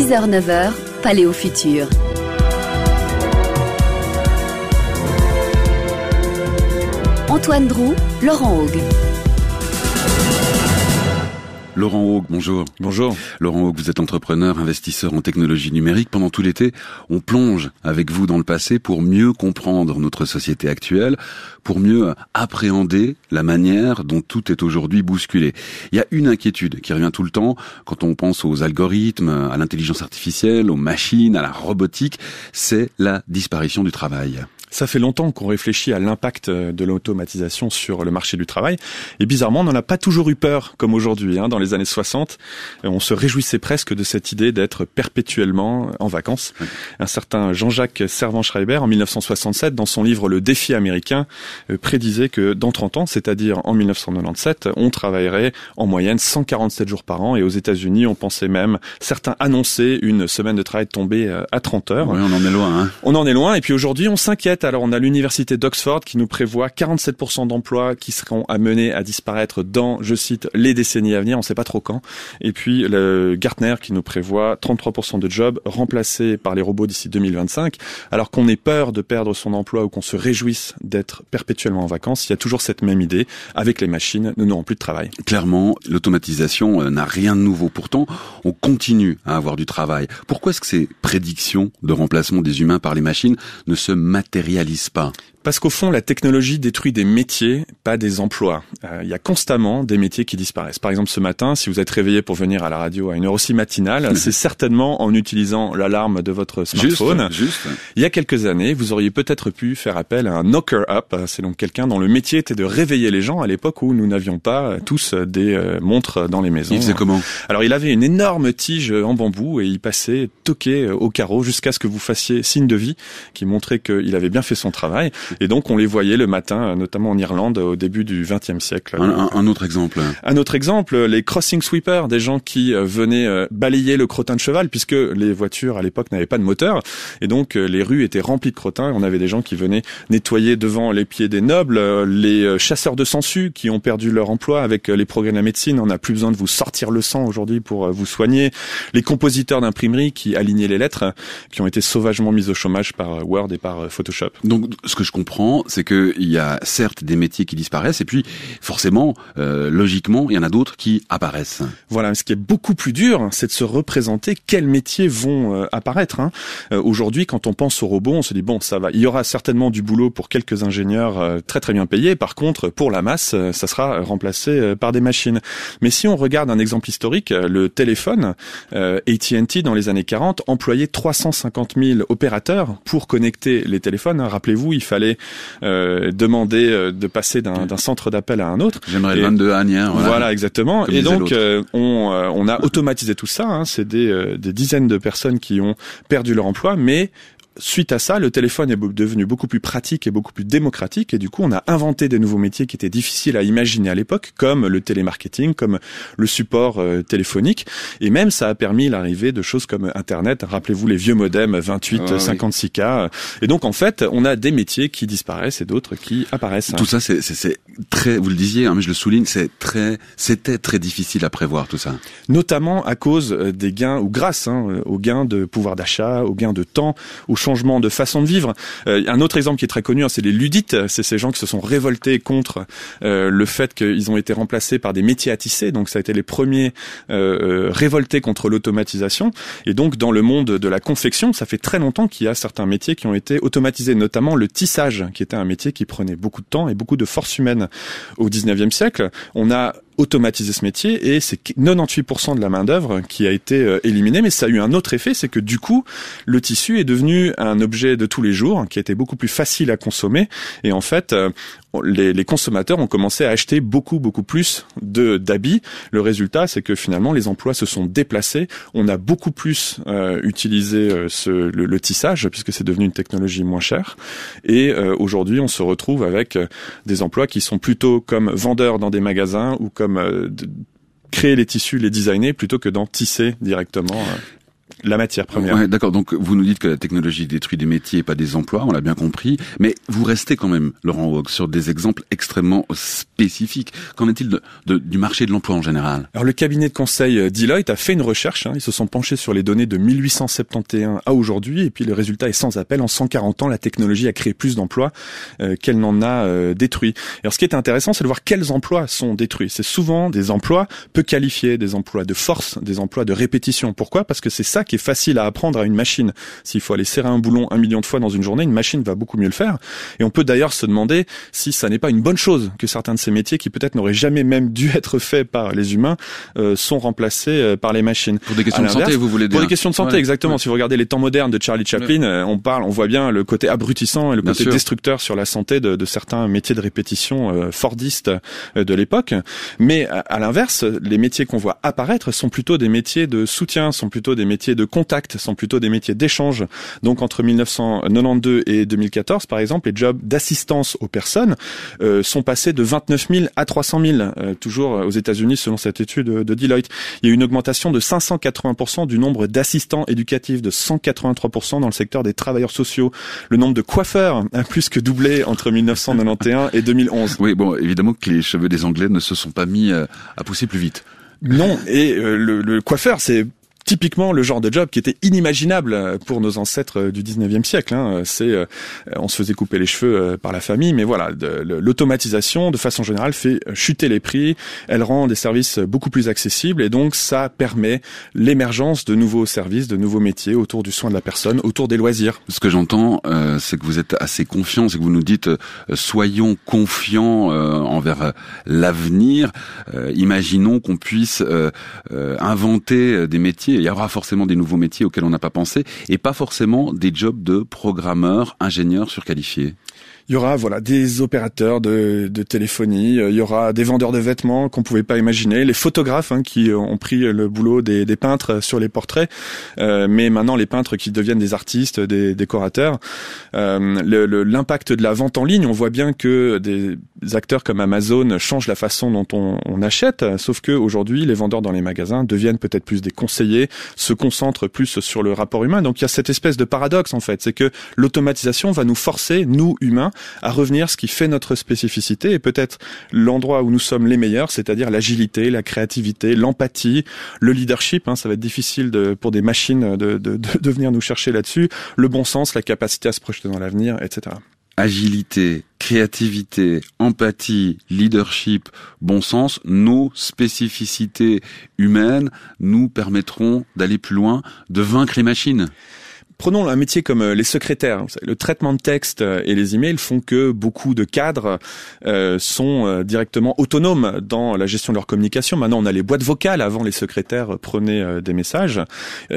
6h-9h, Paléo Futur. Antoine Drou, Laurent Haug. Laurent Haug, bonjour. Bonjour. Laurent Haug, vous êtes entrepreneur, investisseur en technologie numérique. Pendant tout l'été, on plonge avec vous dans le passé pour mieux comprendre notre société actuelle, pour mieux appréhender la manière dont tout est aujourd'hui bousculé. Il y a une inquiétude qui revient tout le temps quand on pense aux algorithmes, à l'intelligence artificielle, aux machines, à la robotique, c'est la disparition du travail. Ça fait longtemps qu'on réfléchit à l'impact de l'automatisation sur le marché du travail. Et bizarrement, on n'en a pas toujours eu peur, comme aujourd'hui. Dans les années 60, on se réjouissait presque de cette idée d'être perpétuellement en vacances. Oui. Un certain Jean-Jacques Servan-Schreiber, en 1967, dans son livre Le défi américain, prédisait que dans 30 ans, c'est-à-dire en 1997, on travaillerait en moyenne 147 jours par an. Et aux États-Unis, on pensait même, certains annonçaient une semaine de travail tombée à 30 heures. Oui, on en est loin. On en est loin. Et puis aujourd'hui, on s'inquiète. Alors, on a l'université d'Oxford qui nous prévoit 47% d'emplois qui seront amenés à disparaître dans, je cite, les décennies à venir. On ne sait pas trop quand. Et puis, le Gartner qui nous prévoit 33% de jobs remplacés par les robots d'ici 2025. Alors qu'on ait peur de perdre son emploi ou qu'on se réjouisse d'être perpétuellement en vacances, il y a toujours cette même idée. Avec les machines, nous n'aurons plus de travail. Clairement, l'automatisation n'a rien de nouveau. Pourtant, on continue à avoir du travail. Pourquoi est-ce que ces prédictions de remplacement des humains par les machines ne se matérialisent pas ? Parce qu'au fond, la technologie détruit des métiers, pas des emplois. Il y a constamment des métiers qui disparaissent. Par exemple, ce matin, si vous êtes réveillé pour venir à la radio à une heure aussi matinale, c'est certainement en utilisant l'alarme de votre smartphone. Juste. Il y a quelques années, vous auriez peut-être pu faire appel à un knocker-up. C'est donc quelqu'un dont le métier était de réveiller les gens à l'époque où nous n'avions pas tous des montres dans les maisons. Il faisait comment ? Alors, il avait une énorme tige en bambou et il passait toquer au carreau jusqu'à ce que vous fassiez signe de vie qui montrait qu'il avait bien fait son travail. Et donc, on les voyait le matin, notamment en Irlande, au début du XXe siècle. Un autre exemple. Un autre exemple, les crossing sweepers, des gens qui venaient balayer le crottin de cheval, puisque les voitures, à l'époque, n'avaient pas de moteur. Et donc, les rues étaient remplies de crottins. On avait des gens qui venaient nettoyer devant les pieds des nobles. Les chasseurs de sangsues qui ont perdu leur emploi avec les progrès de la médecine. On n'a plus besoin de vous sortir le sang aujourd'hui pour vous soigner. Les compositeurs d'imprimerie qui alignaient les lettres, qui ont été sauvagement mis au chômage par Word et par Photoshop. Donc, ce que je comprends, c'est qu'il y a certes des métiers qui disparaissent et puis forcément, logiquement, il y en a d'autres qui apparaissent. Voilà, ce qui est beaucoup plus dur, c'est de se représenter quels métiers vont apparaître. Aujourd'hui, quand on pense aux robots, on se dit bon, ça va. Il y aura certainement du boulot pour quelques ingénieurs très très bien payés. Par contre, pour la masse, ça sera remplacé par des machines. Mais si on regarde un exemple historique, le téléphone, AT&T dans les années 40 employait 350 000 opérateurs pour connecter les téléphones. Rappelez-vous, il fallait demander de passer d'un centre d'appel à un autre. J'aimerais le 22 Agnières. Voilà, exactement. Comme et donc, on a automatisé tout ça. C'est des dizaines de personnes qui ont perdu leur emploi, mais suite à ça, le téléphone est devenu beaucoup plus pratique et beaucoup plus démocratique et du coup, on a inventé des nouveaux métiers qui étaient difficiles à imaginer à l'époque, comme le télémarketing, comme le support téléphonique et même ça a permis l'arrivée de choses comme Internet. Rappelez-vous les vieux modems 28-56K. Et donc, en fait, on a des métiers qui disparaissent et d'autres qui apparaissent. Tout ça, c'est très, vous le disiez, mais je le souligne, c'était très difficile à prévoir tout ça. Notamment à cause des gains ou grâce aux gains de pouvoir d'achat, aux gains de temps, aux changement de façon de vivre. Un autre exemple qui est très connu, c'est les Luddites. C'est ces gens qui se sont révoltés contre le fait qu'ils ont été remplacés par des métiers à tisser. Donc ça a été les premiers révoltés contre l'automatisation. Et donc dans le monde de la confection, ça fait très longtemps qu'il y a certains métiers qui ont été automatisés, notamment le tissage, qui était un métier qui prenait beaucoup de temps et beaucoup de force humaine. Au 19e siècle, on a automatiser ce métier et c'est 98% de la main-d'œuvre qui a été éliminée, mais ça a eu un autre effet, c'est que du coup, le tissu est devenu un objet de tous les jours qui a été beaucoup plus facile à consommer et en fait, les consommateurs ont commencé à acheter beaucoup plus d'habits. Le résultat, c'est que finalement, les emplois se sont déplacés. On a beaucoup plus utilisé le tissage puisque c'est devenu une technologie moins chère. Et aujourd'hui, on se retrouve avec des emplois qui sont plutôt comme vendeurs dans des magasins ou comme créer les tissus, les designer plutôt que d'en tisser directement. la matière première. Ouais, d'accord. Donc vous nous dites que la technologie détruit des métiers et pas des emplois, on l'a bien compris. Mais vous restez quand même, Laurent Haug, sur des exemples extrêmement spécifiques. Qu'en est-il du marché de l'emploi en général? Alors le cabinet de conseil Deloitte a fait une recherche. Ils se sont penchés sur les données de 1871 à aujourd'hui, et puis le résultat est sans appel. En 140 ans, la technologie a créé plus d'emplois qu'elle n'en a détruit. Alors ce qui est intéressant, c'est de voir quels emplois sont détruits. C'est souvent des emplois peu qualifiés, des emplois de force, des emplois de répétition. Pourquoi? Parce que c'est ça qui est facile à apprendre à une machine. S'il faut aller serrer un boulon 1 million de fois dans une journée, une machine va beaucoup mieux le faire. Et on peut d'ailleurs se demander si ça n'est pas une bonne chose que certains de ces métiers qui peut-être n'auraient jamais même dû être faits par les humains sont remplacés par les machines. Pour des questions de santé, vous voulez dire? Pour des questions de santé, exactement. Ouais. Si vous regardez les temps modernes de Charlie Chaplin, on voit bien le côté abrutissant et le côté destructeur sur la santé de certains métiers de répétition fordistes de l'époque. Mais à l'inverse, les métiers qu'on voit apparaître sont plutôt des métiers de soutien, sont plutôt des métiers de contact, sont plutôt des métiers d'échange. Donc entre 1992 et 2014, par exemple, les jobs d'assistance aux personnes sont passés de 29 000 à 300 000, toujours aux États-Unis selon cette étude de Deloitte. Il y a eu une augmentation de 580% du nombre d'assistants éducatifs, de 183% dans le secteur des travailleurs sociaux. Le nombre de coiffeurs a plus que doublé entre 1991 et 2011. Oui, bon, évidemment que les cheveux des Anglais ne se sont pas mis à pousser plus vite. Non, et le coiffeur, c'est typiquement le genre de job qui était inimaginable pour nos ancêtres du 19e siècle. On se faisait couper les cheveux par la famille, mais voilà, l'automatisation, de façon générale, fait chuter les prix, elle rend des services beaucoup plus accessibles, et donc ça permet l'émergence de nouveaux services, de nouveaux métiers autour du soin de la personne, autour des loisirs. Ce que j'entends, c'est que vous êtes assez confiant, c'est que vous nous dites soyons confiants envers l'avenir, imaginons qu'on puisse inventer des métiers. Il y aura forcément des nouveaux métiers auxquels on n'a pas pensé, et pas forcément des jobs de programmeurs, ingénieurs surqualifiés. Il y aura des opérateurs de téléphonie, il y aura des vendeurs de vêtements qu'on pouvait pas imaginer, les photographes qui ont pris le boulot des peintres sur les portraits, mais maintenant les peintres qui deviennent des artistes, des décorateurs. L'impact de la vente en ligne, on voit bien que des acteurs comme Amazon changent la façon dont on achète, sauf que aujourd'hui les vendeurs dans les magasins deviennent peut-être plus des conseillers, se concentrent plus sur le rapport humain. Donc il y a cette espèce de paradoxe en fait, c'est que l'automatisation va nous forcer, nous humains, à revenir ce qui fait notre spécificité et peut-être l'endroit où nous sommes les meilleurs, c'est-à-dire l'agilité, la créativité, l'empathie, le leadership. Ça va être difficile pour des machines de venir nous chercher là-dessus. Le bon sens, la capacité à se projeter dans l'avenir, etc. Agilité, créativité, empathie, leadership, bon sens, nos spécificités humaines nous permettront d'aller plus loin, de vaincre les machines. Prenons un métier comme les secrétaires. Le traitement de texte et les emails font que beaucoup de cadres sont directement autonomes dans la gestion de leur communication. Maintenant, on a les boîtes vocales. Avant, les secrétaires prenaient des messages.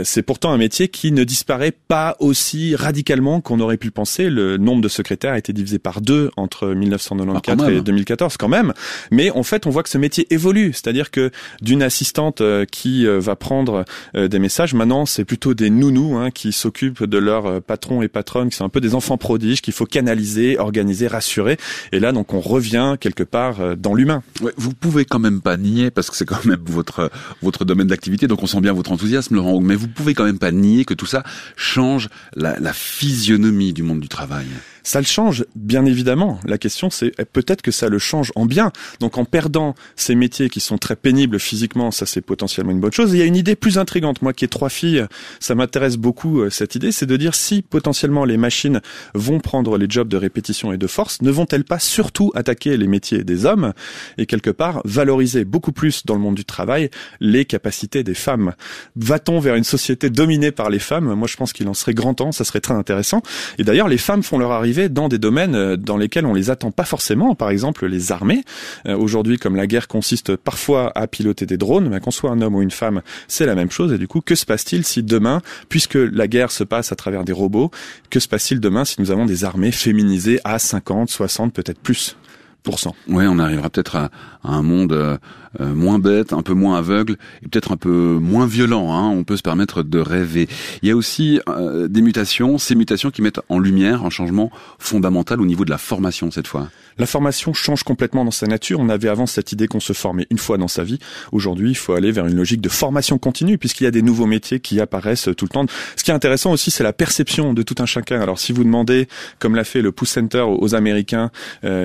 C'est pourtant un métier qui ne disparaît pas aussi radicalement qu'on aurait pu le penser. Le nombre de secrétaires a été divisé par 2 entre 1994 et 2014 quand même. Mais en fait, on voit que ce métier évolue. C'est-à-dire que d'une assistante qui va prendre des messages, maintenant, c'est plutôt des nounous qui s'occupent de leurs patrons et patronnes, qui sont un peu des enfants prodiges qu'il faut canaliser, organiser, rassurer. Et là, donc, on revient quelque part dans l'humain. Ouais, vous pouvez quand même pas nier, parce que c'est quand même votre domaine d'activité, donc on sent bien votre enthousiasme, Laurent Haug, mais vous pouvez quand même pas nier que tout ça change la physionomie du monde du travail. Ça le change, bien évidemment. La question, c'est peut-être que ça le change en bien. Donc en perdant ces métiers qui sont très pénibles physiquement, ça c'est potentiellement une bonne chose. Et il y a une idée plus intrigante. Moi qui ai 3 filles, ça m'intéresse beaucoup cette idée, c'est de dire si potentiellement les machines vont prendre les jobs de répétition et de force, ne vont-elles pas surtout attaquer les métiers des hommes et quelque part valoriser beaucoup plus dans le monde du travail les capacités des femmes? Va-t-on vers une société dominée par les femmes? Moi je pense qu'il en serait grand temps, ça serait très intéressant. Et d'ailleurs les femmes font leur arrivée dans des domaines dans lesquels on les attend pas forcément, par exemple les armées. Aujourd'hui, comme la guerre consiste parfois à piloter des drones, qu'on soit un homme ou une femme, c'est la même chose. Et du coup, que se passe-t-il si demain, puisque la guerre se passe à travers des robots, que se passe-t-il demain si nous avons des armées féminisées à 50, 60, peut-être plus %? Ouais, on arrivera peut-être à un monde moins bête, un peu moins aveugle et peut-être un peu moins violent. On peut se permettre de rêver. Il y a aussi des mutations, ces mutations qui mettent en lumière un changement fondamental au niveau de la formation cette fois. L'information change complètement dans sa nature. On avait avant cette idée qu'on se formait une fois dans sa vie. Aujourd'hui, il faut aller vers une logique de formation continue puisqu'il y a des nouveaux métiers qui apparaissent tout le temps. Ce qui est intéressant aussi, c'est la perception de tout un chacun. Alors, si vous demandez, comme l'a fait le Pew Center aux Américains,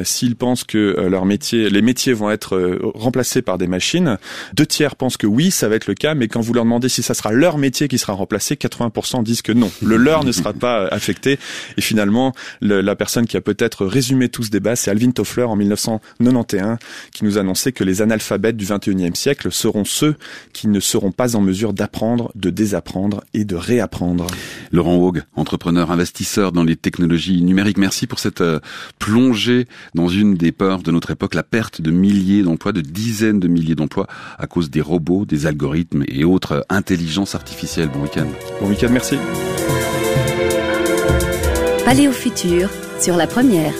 s'ils pensent que les métiers vont être remplacés par des machines, 2/3 pensent que oui, ça va être le cas, mais quand vous leur demandez si ça sera leur métier qui sera remplacé, 80% disent que non. Le leur ne sera pas affecté. Et finalement, la personne qui a peut-être résumé tout ce débat, c'est Alvin Toffler en 1991, qui nous annonçait que les analphabètes du 21e siècle seront ceux qui ne seront pas en mesure d'apprendre, de désapprendre et de réapprendre. Laurent Haug, entrepreneur, investisseur dans les technologies numériques, merci pour cette plongée dans une des peurs de notre époque, la perte de milliers d'emplois, de dizaines de milliers d'emplois à cause des robots, des algorithmes et autres intelligences artificielles. Bon week-end. Bon week-end, merci. Paléo Futur sur La Première.